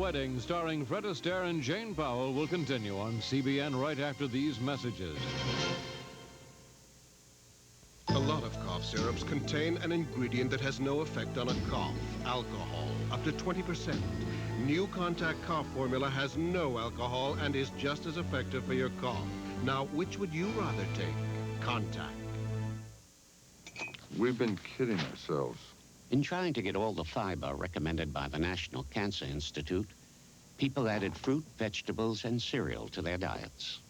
Wedding, starring Fred Astaire and Jane Powell, will continue on CBN right after these messages. A lot of cough syrups contain an ingredient that has no effect on a cough, alcohol, up to 20%. New Contac cough formula has no alcohol and is just as effective for your cough. Now, which would you rather take? Contac. We've been kidding ourselves. In trying to get all the fiber recommended by the National Cancer Institute, people added fruit, vegetables, and cereal to their diets.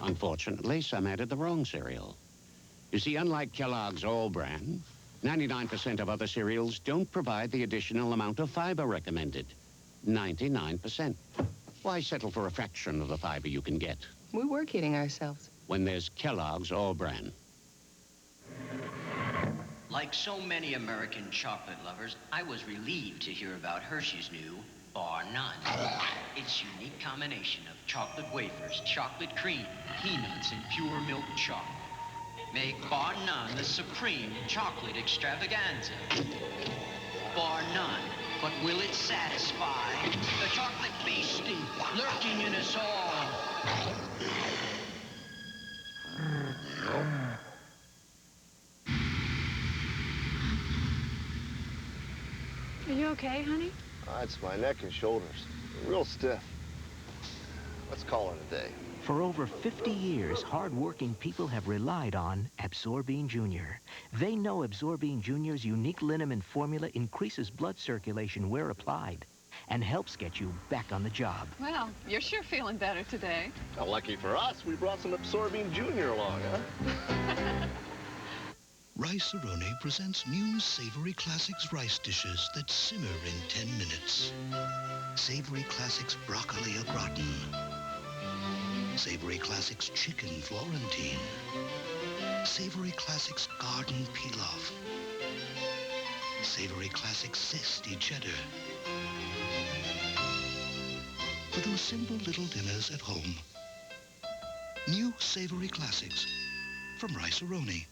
Unfortunately, some added the wrong cereal. You see, unlike Kellogg's All Bran, 99% of other cereals don't provide the additional amount of fiber recommended. 99%. Why settle for a fraction of the fiber you can get? We were kidding ourselves. When there's Kellogg's All Bran. Like so many American chocolate lovers, I was relieved to hear about Hershey's new BarNone. Its unique combination of chocolate wafers, chocolate cream, peanuts, and pure milk chocolate make BarNone the supreme chocolate extravaganza. BarNone, but will it satisfy the chocolate beastie lurking in us all? Are you okay, honey? It's my neck and shoulders. Real stiff. Let's call it a day. For over 50 years, hard-working people have relied on Absorbine Jr. They know Absorbine Jr.'s unique liniment formula increases blood circulation where applied and helps get you back on the job. Well, you're sure feeling better today. Now, lucky for us, we brought some Absorbine Jr. along, huh? Rice-A-Roni presents new Savory Classics rice dishes that simmer in 10 minutes. Savory Classics Broccoli au Gratin. Savory Classics Chicken Florentine. Savory Classics Garden Pilaf. Savory Classics Zesty Cheddar. For those simple little dinners at home. New Savory Classics from Rice-A-Roni.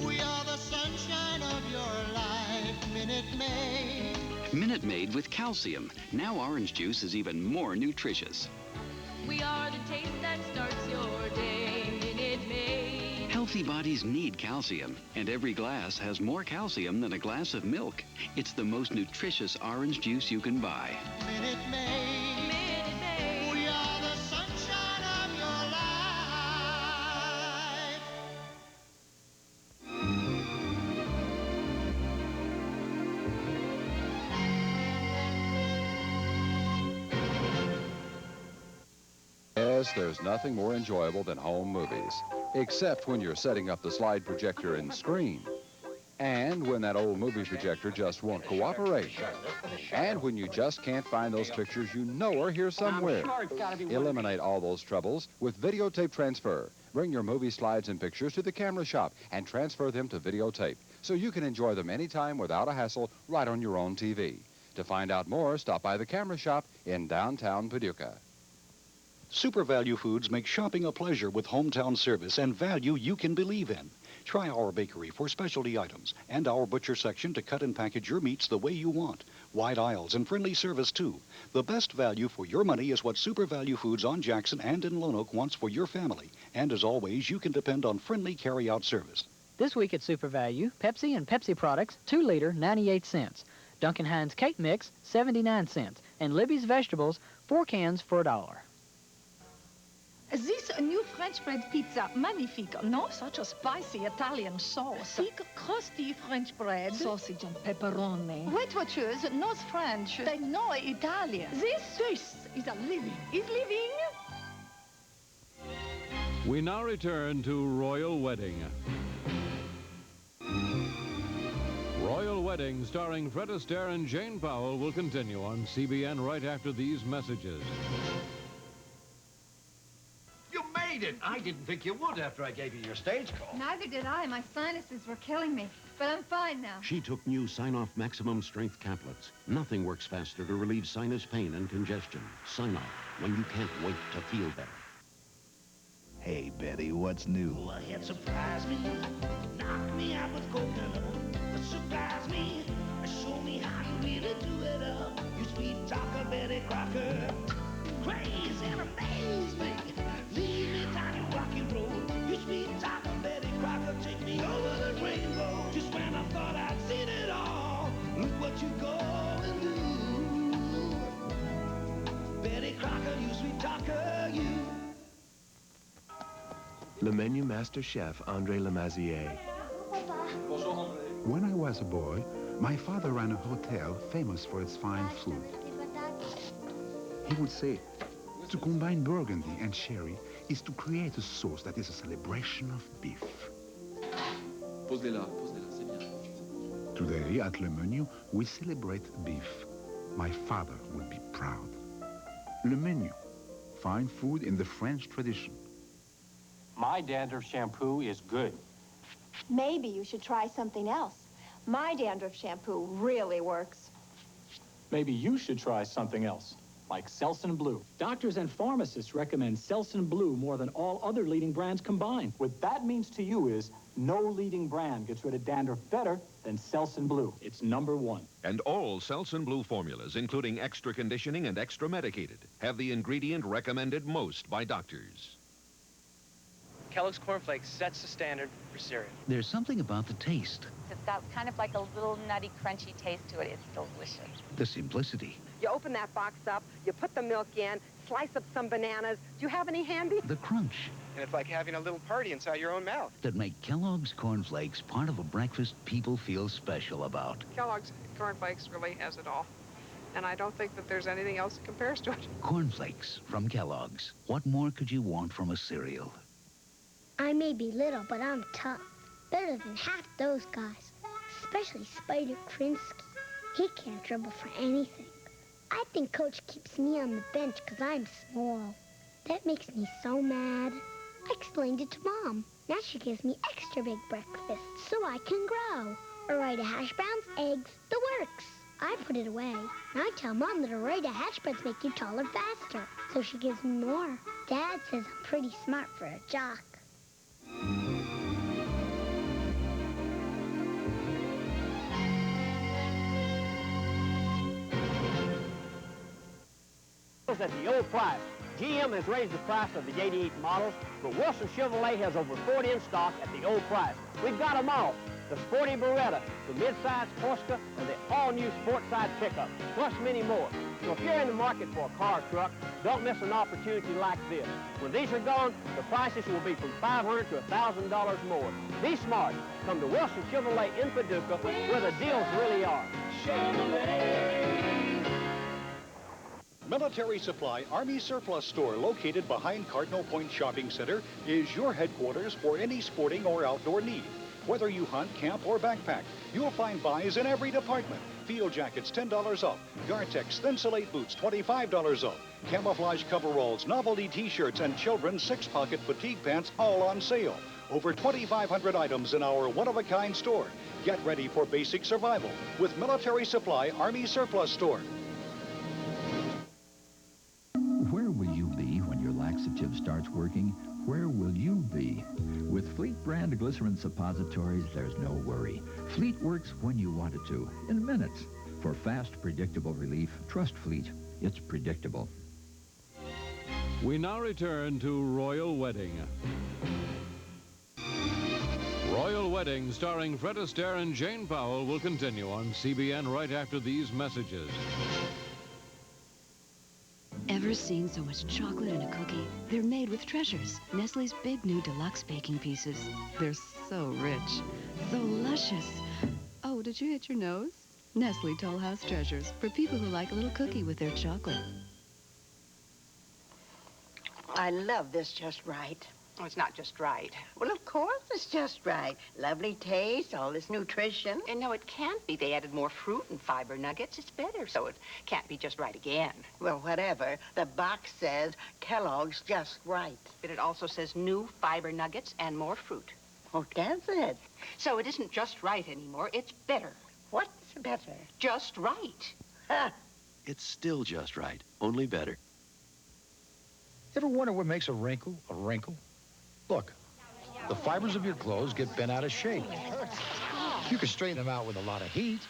We are the sunshine of your life, Minute Maid. Minute Maid with calcium. Now orange juice is even more nutritious. We are the taste that starts your day, Minute Maid. Healthy bodies need calcium, and every glass has more calcium than a glass of milk. It's the most nutritious orange juice you can buy. Minute Maid. Minute Maid. We are the sunshine of your life. Yes, there's nothing more enjoyable than home movies, except when you're setting up the slide projector and screen. And when that old movie projector just won't cooperate. And when you just can't find those pictures you know are here somewhere. Eliminate all those troubles with videotape transfer. Bring your movie slides and pictures to the camera shop and transfer them to videotape so you can enjoy them anytime without a hassle right on your own TV. To find out more, stop by the camera shop in downtown Paducah. Supervalu Foods makes shopping a pleasure with hometown service and value you can believe in. Try our bakery for specialty items and our butcher section to cut and package your meats the way you want. Wide aisles and friendly service, too. The best value for your money is what Supervalu Foods on Jackson and in Lonoke wants for your family. And as always, you can depend on friendly carry-out service. This week at Supervalu, Pepsi and Pepsi products, 2 liter, 98 cents. Duncan Hines Cake Mix, 79 cents. And Libby's Vegetables, 4 cans for $1. This new French bread pizza, magnifique, no? Such a spicy Italian sauce. Thick, crusty French bread. Sausage and pepperoni. Weight Watchers knows French. They know Italian. This is a living. Is living? We now return to Royal Wedding. Royal Wedding, starring Fred Astaire and Jane Powell, will continue on CBN right after these messages. I didn't think you would after I gave you your stage call. Neither did I. My sinuses were killing me. But I'm fine now. She took new Sine-Off Maximum Strength tablets. Nothing works faster to relieve sinus pain and congestion. Sine-Off, when you can't wait to feel better. Hey, Betty, what's new? Well, it surprised me. Knocked me out with coconut. Surprised me. Show me how you really do it up. You sweet talker, Betty Crocker. Praise and amaze me. Lead me down a rocky road. You sweet talker, Betty Crocker. Take me over the rainbow. Just when I thought I'd seen it all, look what you go and do. Betty Crocker, you sweet talker, you. Le Menu Master Chef Andre Lemazier. When I was a boy, my father ran a hotel famous for its fine food. He would say, to combine burgundy and sherry is to create a sauce that is a celebration of beef. Pose-les-là, c'est bien. Today, at Le Menu, we celebrate beef. My father will be proud. Le Menu, fine food in the French tradition. My dandruff shampoo is good. Maybe you should try something else. My dandruff shampoo really works. Maybe you should try something else, like Selsun Blue. Doctors and pharmacists recommend Selsun Blue more than all other leading brands combined. What that means to you is no leading brand gets rid of dandruff better than Selsun Blue. It's #1. And all Selsun Blue formulas, including extra conditioning and extra medicated, have the ingredient recommended most by doctors. Kellogg's Corn Flakes sets the standard for cereal. There's something about the taste, It's got kind of like a little nutty, crunchy taste to it. It's delicious. the simplicity, You open that box up, you put the milk in, slice up some bananas. Do you have any handy? the crunch And it's like having a little party inside your own mouth. that make Kellogg's Corn Flakes part of a breakfast people feel special about. Kellogg's Corn Flakes really has it all. And I don't think that there's anything else that compares to it. Corn Flakes from Kellogg's. What more could you want from a cereal? I may be little, but I'm tough. Better than half those guys. Especially Spider Krinsky. He can't dribble for anything. I think Coach keeps me on the bench because I'm small. That makes me so mad. I explained it to Mom. Now she gives me extra big breakfasts so I can grow. Orida hash browns, eggs, the works. I put it away. And I tell Mom that Orida hash browns make you taller faster. So she gives me more. Dad says I'm pretty smart for a jock. At the old price. GM has raised the price of the 88 models, but Wilson Chevrolet has over 40 in stock at the old price. We've got them all. The sporty Beretta, the mid-size Porsche, and the all-new sport-side pickup, plus many more. So if you're in the market for a car or truck, don't miss an opportunity like this. When these are gone, the prices will be from $500 to $1,000 more. Be smart. Come to Wilson Chevrolet in Paducah, where the deals really are. Chevrolet. Military Supply Army Surplus Store, located behind Cardinal Point Shopping Center, is your headquarters for any sporting or outdoor need. Whether you hunt, camp, or backpack, you'll find buys in every department. Field jackets, $10 off. Gore-Tex Thinsulate boots, $25 off. Camouflage coveralls, novelty T-shirts, and children's six-pocket fatigue pants, all on sale. Over 2,500 items in our one-of-a-kind store. Get ready for basic survival with Military Supply Army Surplus Store. Where will you be when your laxative starts working? Where will you be? With Fleet brand glycerin suppositories, there's no worry. Fleet works when you want it to, in minutes. For fast, predictable relief, trust Fleet. It's predictable. We now return to Royal Wedding. Royal Wedding, starring Fred Astaire and Jane Powell, will continue on CBN right after these messages. Ever seen so much chocolate in a cookie? They're made with treasures. Nestle's big new Deluxe baking pieces. They're so rich, so luscious. Oh, did you hit your nose? Nestle Toll House Treasures, for people who like a little cookie with their chocolate. I love this just right. Oh, it's not just right. Well, of course it's just right. Lovely taste, all this nutrition. And no, it can't be. They added more fruit and fiber nuggets. It's better, so it can't be just right again. Well, whatever. The box says Kellogg's just right. But it also says new fiber nuggets and more fruit. Oh, does it? So it isn't just right anymore. It's better. What's better? Just right. Huh. It's still just right, only better. Ever wonder what makes a wrinkle a wrinkle? Look, the fibers of your clothes get bent out of shape. You can straighten them out with a lot of heat.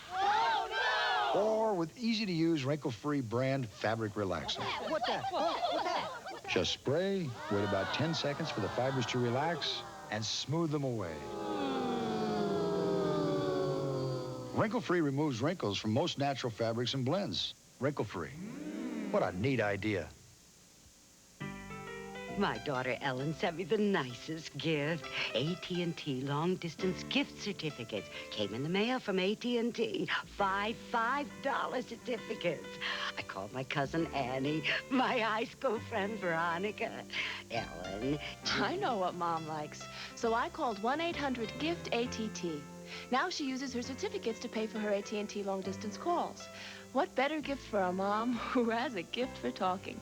or with easy-to-use, wrinkle-free brand fabric relaxer. What's that? What's that? Just spray, wait about 10 seconds for the fibers to relax, and smooth them away. Wrinkle-free removes wrinkles from most natural fabrics and blends. Wrinkle-free. What a neat idea. My daughter Ellen sent me the nicest gift. AT&T long-distance gift certificates. Came in the mail from AT&T. $5 certificates. I called my cousin Annie, my high school friend Veronica. Ellen. I know what Mom likes. So I called 1-800-GIFT-ATT. Now she uses her certificates to pay for her AT&T long-distance calls. What better gift for a mom who has a gift for talking?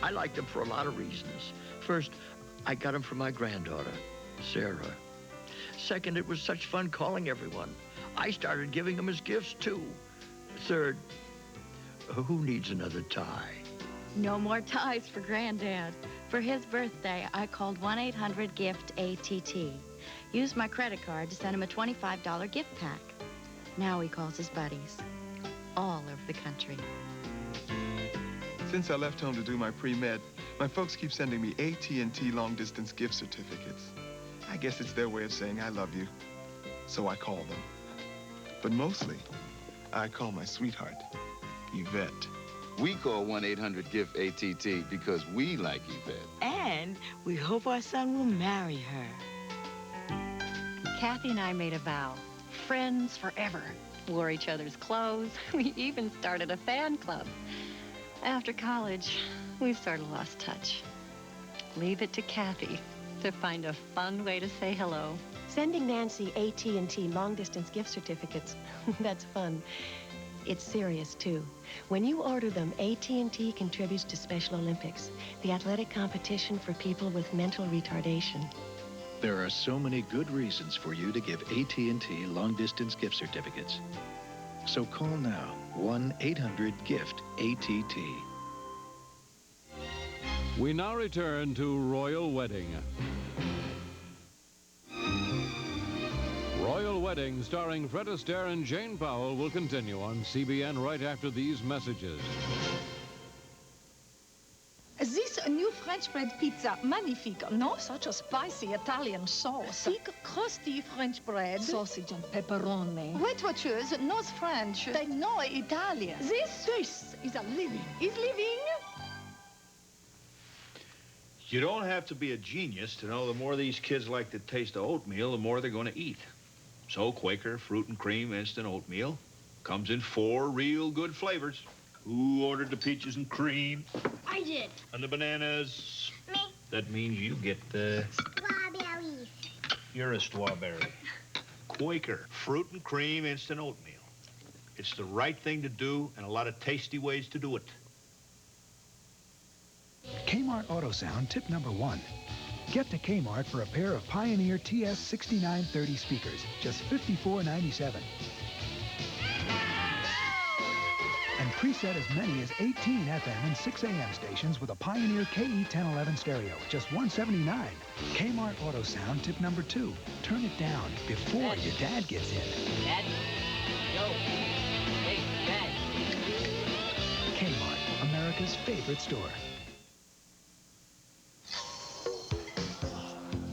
I like them for a lot of reasons. First, I got them for my granddaughter, Sarah. Second, it was such fun calling everyone. I started giving them as gifts, too. Third, who needs another tie? No more ties for Granddad. For his birthday, I called 1-800-GIFT-ATT. Used my credit card to send him a $25 gift pack. Now he calls his buddies all over the country. Since I left home to do my pre-med, my folks keep sending me AT&T long-distance gift certificates. I guess it's their way of saying I love you, so I call them. But mostly, I call my sweetheart, Yvette. We call 1-800-GIFT-ATT because we like Yvette. And we hope our son will marry her. Kathy and I made a vow, friends forever. Wore each other's clothes. We even started a fan club. After college, we've sort of lost touch. Leave it to Kathy to find a fun way to say hello. Sending Nancy AT&T long-distance gift certificates, that's fun. It's serious, too. When you order them, AT&T contributes to Special Olympics, the athletic competition for people with mental retardation. There are so many good reasons for you to give AT&T long-distance gift certificates. So call now, 1-800-GIFT-ATT. We now return to Royal Wedding. Royal Wedding, starring Fred Astaire and Jane Powell, will continue on CBN right after these messages. This new French bread pizza, magnifique, no? Such a spicy Italian sauce. Thick, crusty French bread. Sausage and pepperoni. Wait, watchers, knows French. They know Italian. This is a living. Is living? You don't have to be a genius to know the more these kids like the taste of oatmeal, the more they're going to eat. So Quaker Fruit and Cream Instant Oatmeal comes in 4 real good flavors. Who ordered the peaches and cream? I did. And the bananas? Me. That means you get the... Strawberries. You're a strawberry. Quaker Fruit and Cream Instant Oatmeal. It's the right thing to do and a lot of tasty ways to do it. Kmart Auto Sound tip number 1. Get to Kmart for a pair of Pioneer TS6930 speakers, just $54.97. And preset as many as 18 FM and 6 AM stations with a Pioneer KE1011 stereo, just $179. Kmart Auto Sound tip number 2. Turn it down before your dad gets in. Dad? Yo. Hey, Dad. Kmart, America's favorite store.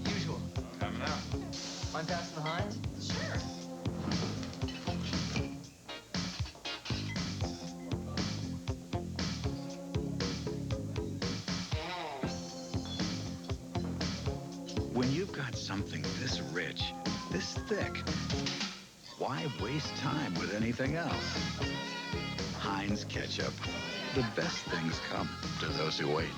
Usual. Coming out. Mind passing the Heinz? Sure. When you've got something this rich, this thick, why waste time with anything else? Heinz Ketchup. The best things come to those who wait.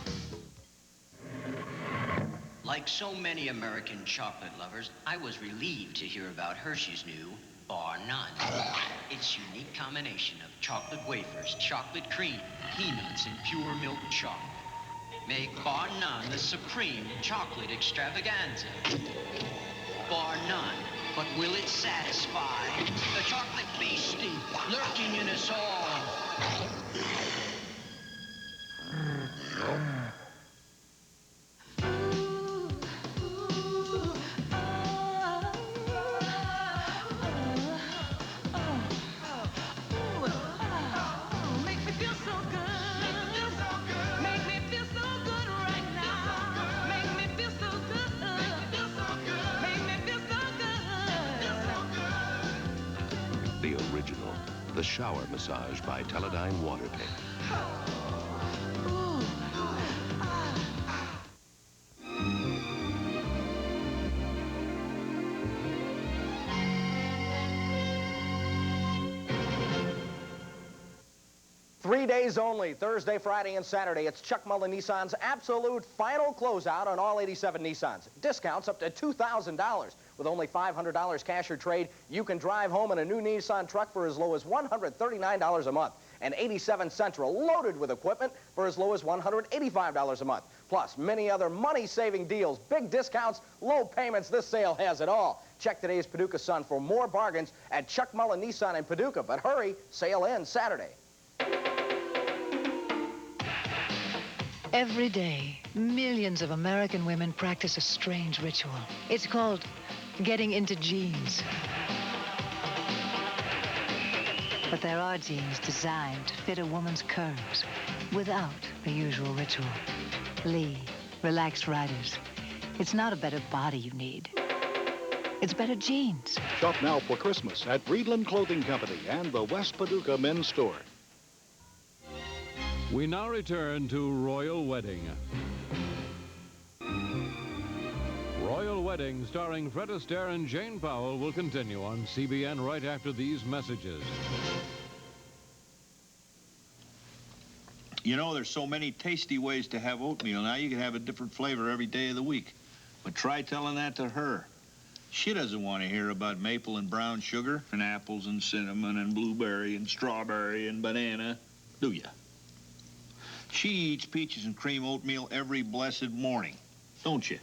Like so many American chocolate lovers, I was relieved to hear about Hershey's new BarNone. Its unique combination of chocolate wafers, chocolate cream, peanuts, and pure milk chocolate make BarNone the supreme chocolate extravaganza. BarNone, but will it satisfy the chocolate beastie lurking in us all? The shower massage by Teledyne Water Pick. 3 days only, Thursday, Friday, and Saturday. It's Chuck Mullen Nissan's absolute final closeout on all 87 Nissans. Discounts up to $2,000. With only $500 cash or trade, you can drive home in a new Nissan truck for as low as $139 a month. And 87 Central loaded with equipment for as low as $185 a month. Plus, many other money-saving deals, big discounts, low payments. This sale has it all. Check today's Paducah Sun for more bargains at Chuck Mullen Nissan in Paducah. But hurry, sale ends Saturday. Every day, millions of American women practice a strange ritual. It's called getting into jeans. But there are jeans designed to fit a woman's curves without the usual ritual. Lee, Relaxed Riders. It's not a better body you need. It's better jeans. Shop now for Christmas at Breedland Clothing Company and the West Paducah Men's Store. We now return to Royal Wedding. Royal Wedding, starring Fred Astaire and Jane Powell, will continue on CBN right after these messages. You know, there's so many tasty ways to have oatmeal. Now you can have a different flavor every day of the week. But try telling that to her. She doesn't want to hear about maple and brown sugar and apples and cinnamon and blueberry and strawberry and banana, do ya? She eats peaches and cream oatmeal every blessed morning, don't you?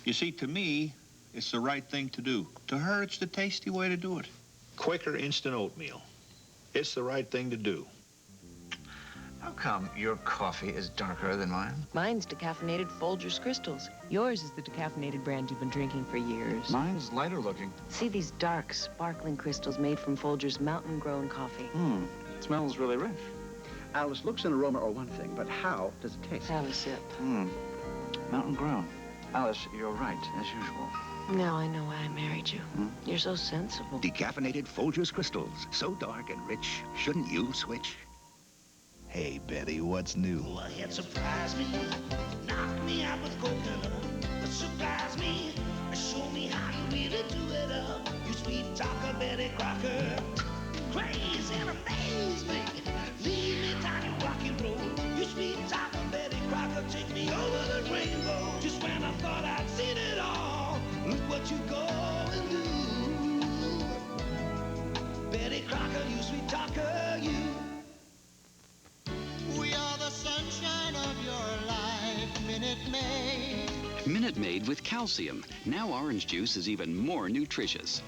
You see, to me, it's the right thing to do. To her, it's the tasty way to do it. Quaker instant oatmeal. It's the right thing to do. How come your coffee is darker than mine? Mine's decaffeinated Folgers Crystals. Yours is the decaffeinated brand you've been drinking for years. Mine's lighter looking. See these dark, sparkling crystals made from Folgers mountain-grown coffee. It smells really rich. Alice, looks and aroma are one thing, but how does it taste? Have a sip. Mountain grown. Alice, you're right, as usual. Now I know why I married you. You're so sensible. Decaffeinated Folgers Crystals. So dark and rich. Shouldn't you switch? Hey, Betty, what's new? Well, it surprised me. Knocked me out with coconut. But surprised me. Show me how you really do it up. You sweet talker, Betty Crocker. Craze and amaze me. Leave me down a rocky road. You sweet talker, Betty Crocker. Take me over the rainbow. Just when I thought I'd seen it all. Look what you go and do. Betty Crocker, you sweet talker, you. We are the sunshine of your life, Minute Maid. Minute Maid with calcium. Now orange juice is even more nutritious.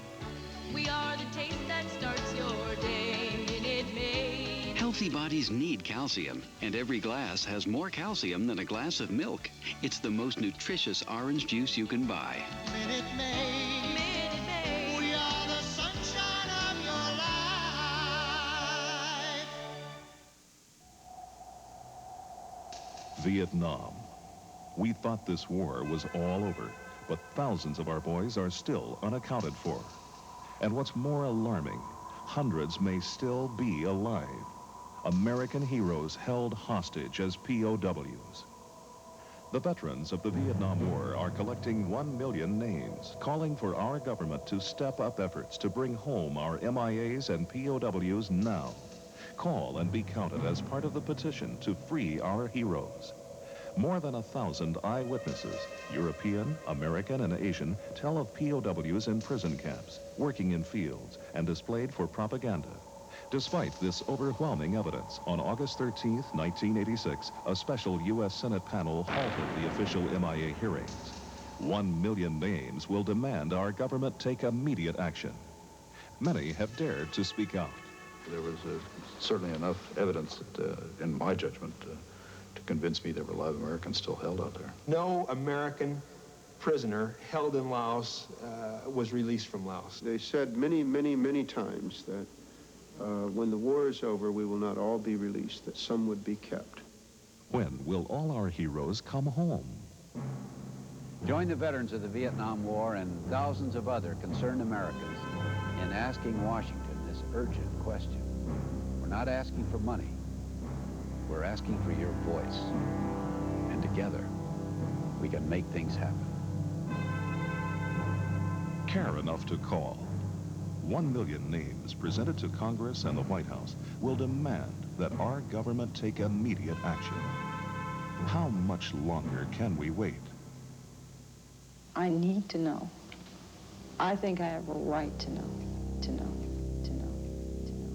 We are the taste that starts your day, Minute Maid. Healthy bodies need calcium, and every glass has more calcium than a glass of milk. It's the most nutritious orange juice you can buy. Minute Maid. Minute Maid. We are the sunshine of your life. Vietnam. We thought this war was all over, but thousands of our boys are still unaccounted for. And what's more alarming, hundreds may still be alive. American heroes held hostage as POWs. The veterans of the Vietnam War are collecting 1 million names, calling for our government to step up efforts to bring home our MIAs and POWs now. Call and be counted as part of the petition to free our heroes. More than 1,000 eyewitnesses, European, American, and Asian, tell of POWs in prison camps, working in fields, and displayed for propaganda. Despite this overwhelming evidence, on August 13th, 1986, a special U.S. Senate panel halted the official MIA hearings. 1 million names will demand our government take immediate action. Many have dared to speak out. There was certainly enough evidence that, in my judgment, to convince me there were live Americans still held out there. No American prisoner held in Laos was released from Laos. They said many, many, many times that when the war is over, we will not all be released, that some would be kept. When will all our heroes come home? Join the veterans of the Vietnam War and thousands of other concerned Americans in asking Washington this urgent question. We're not asking for money. We're asking for your voice. And together, we can make things happen. Care enough to call. 1 million names presented to Congress and the White House will demand that our government take immediate action. How much longer can we wait? I need to know. I think I have a right to know, to know, to know, to know.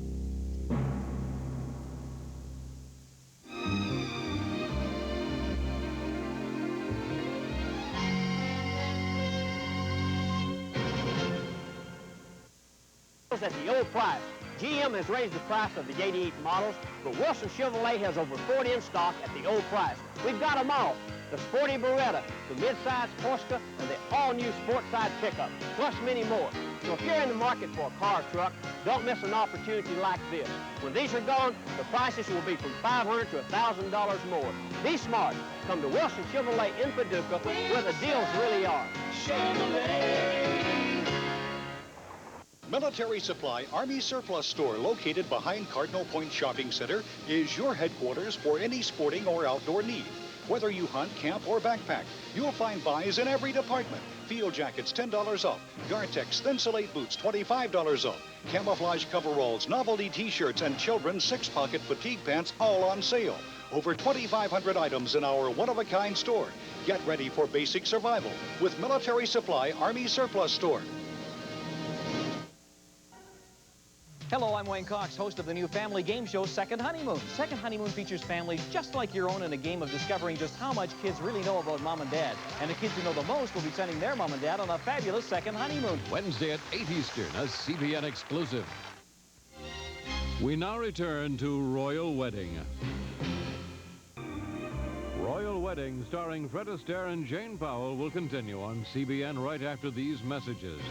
At the old price. GM has raised the price of the 88 models, but Wilson Chevrolet has over 40 in stock at the old price. We've got them all. The sporty Beretta, the mid-size Porsche, and the all-new sport-side pickup, plus many more. So if you're in the market for a car or truck, don't miss an opportunity like this. When these are gone, the prices will be from $500 to $1,000 more. Be smart. Come to Wilson Chevrolet in Paducah, where the deals really are. Chevrolet. Military Supply Army Surplus Store, located behind Cardinal Point Shopping Center, is your headquarters for any sporting or outdoor need. Whether you hunt, camp, or backpack, you'll find buys in every department. Field jackets, $10 off. Gore-Tex Thinsulate boots, $25 off. Camouflage coveralls, novelty t-shirts, and children's six-pocket fatigue pants, all on sale. Over 2,500 items in our one-of-a-kind store. Get ready for basic survival with Military Supply Army Surplus Store. Hello, I'm Wayne Cox, host of the new family game show, Second Honeymoon. Second Honeymoon features families just like your own in a game of discovering just how much kids really know about mom and dad. And the kids who know the most will be sending their mom and dad on a fabulous second honeymoon. Wednesday at 8 Eastern, a CBN exclusive. We now return to Royal Wedding. Royal Wedding, starring Fred Astaire and Jane Powell, will continue on CBN right after these messages.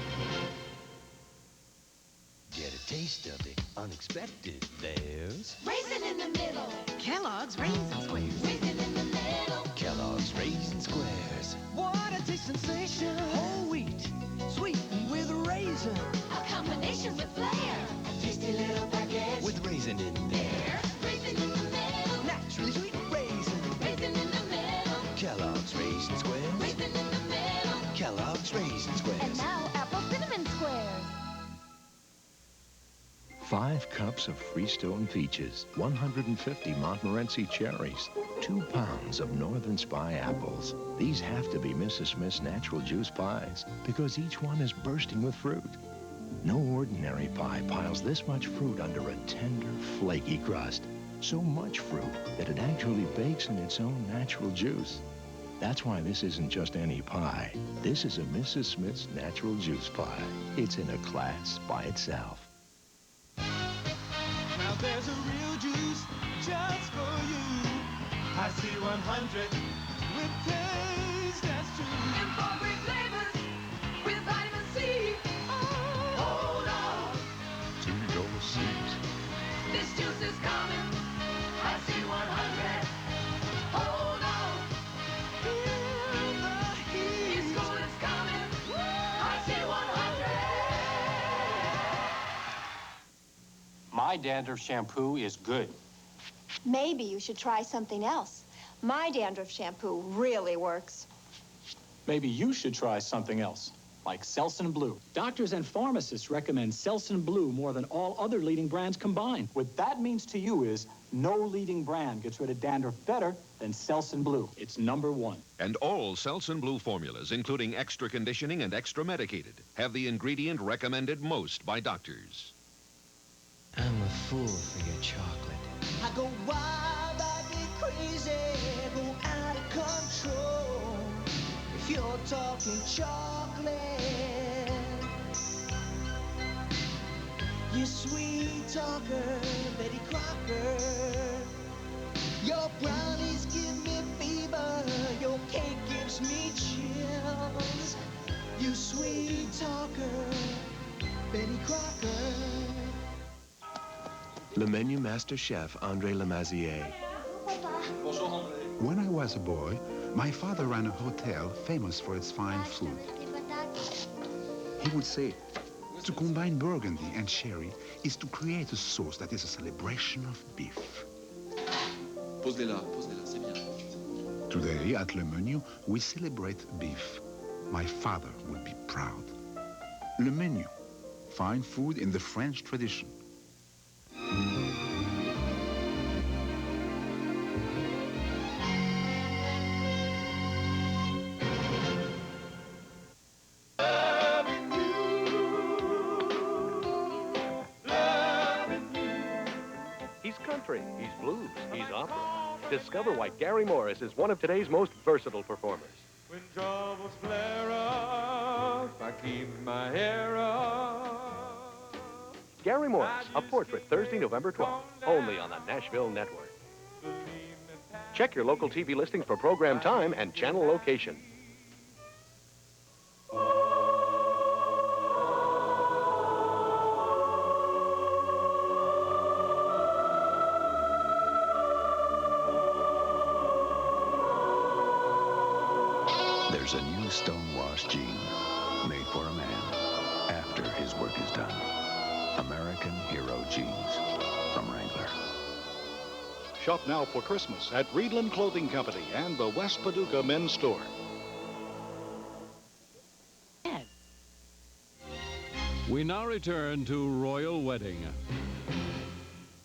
Get a taste of the unexpected. There's Raisin in the middle. Kellogg's Raisin Squares. Raisin in the middle. Kellogg's Raisin Squares. What a taste sensation. Whole wheat, sweetened with raisin. A combination with flair. A tasty little package With raisin in there. Raisin in the middle. Naturally sweet raisin. Raisin in the middle. Kellogg's Raisin Squares. Raisin in the middle. Kellogg's Raisin Squares. And now apple cinnamon squares. 5 cups of Freestone peaches, 150 Montmorency cherries, 2 pounds of Northern Spy apples. These have to be Mrs. Smith's natural juice pies because each one is bursting with fruit. No ordinary pie piles this much fruit under a tender, flaky crust. So much fruit that it actually bakes in its own natural juice. That's why this isn't just any pie. This is a Mrs. Smith's natural juice pie. It's in a class by itself. Now there's a real juice just for you. I see 100 with taste that's true. And 4 great flavors with vitamin C. Oh, hold on. 2 Dole C's. This juice is coming. I see 100. Hold on. Feel the heat. It's cool, it's coming. I see 100. My dandruff shampoo is good. Maybe you should try something else. My dandruff shampoo really works. Maybe you should try something else, like Selsun Blue. Doctors and pharmacists recommend Selsun Blue more than all other leading brands combined. What that means to you is no leading brand gets rid of dandruff better than Selsun Blue. It's #1. And all Selsun Blue formulas, including extra conditioning and extra medicated, have the ingredient recommended most by doctors. I'm a fool for your chocolate. I go wild, I get crazy, go out of control. If you're talking chocolate, you sweet talker, Betty Crocker. Your brownies give me fever, your cake gives me chills. You sweet talker, Betty Crocker. Le Menu Master Chef Andre Lemazier. When I was a boy, my father ran a hotel famous for its fine food. He would say, To combine burgundy and sherry is to create a sauce that is a celebration of beef. Pose-les là, c'est bien. Today at Le Menu, we celebrate beef. My father will be proud. Le Menu, fine food in the French tradition. He's country, he's blues, he's opera. Discover why Gary Morris is one of today's most versatile performers. When troubles flare up, I keep my hair up. Gary Morris, A Portrait, Thursday, November 12th, only on the Nashville Network. Check your local TV listings for program time and channel location. There's a new Stonewash jean made for a man after his work is done. American Hero Jeans from Wrangler. Shop now for Christmas at Reedland Clothing Company and the West Paducah Men's Store. We now return to Royal Wedding.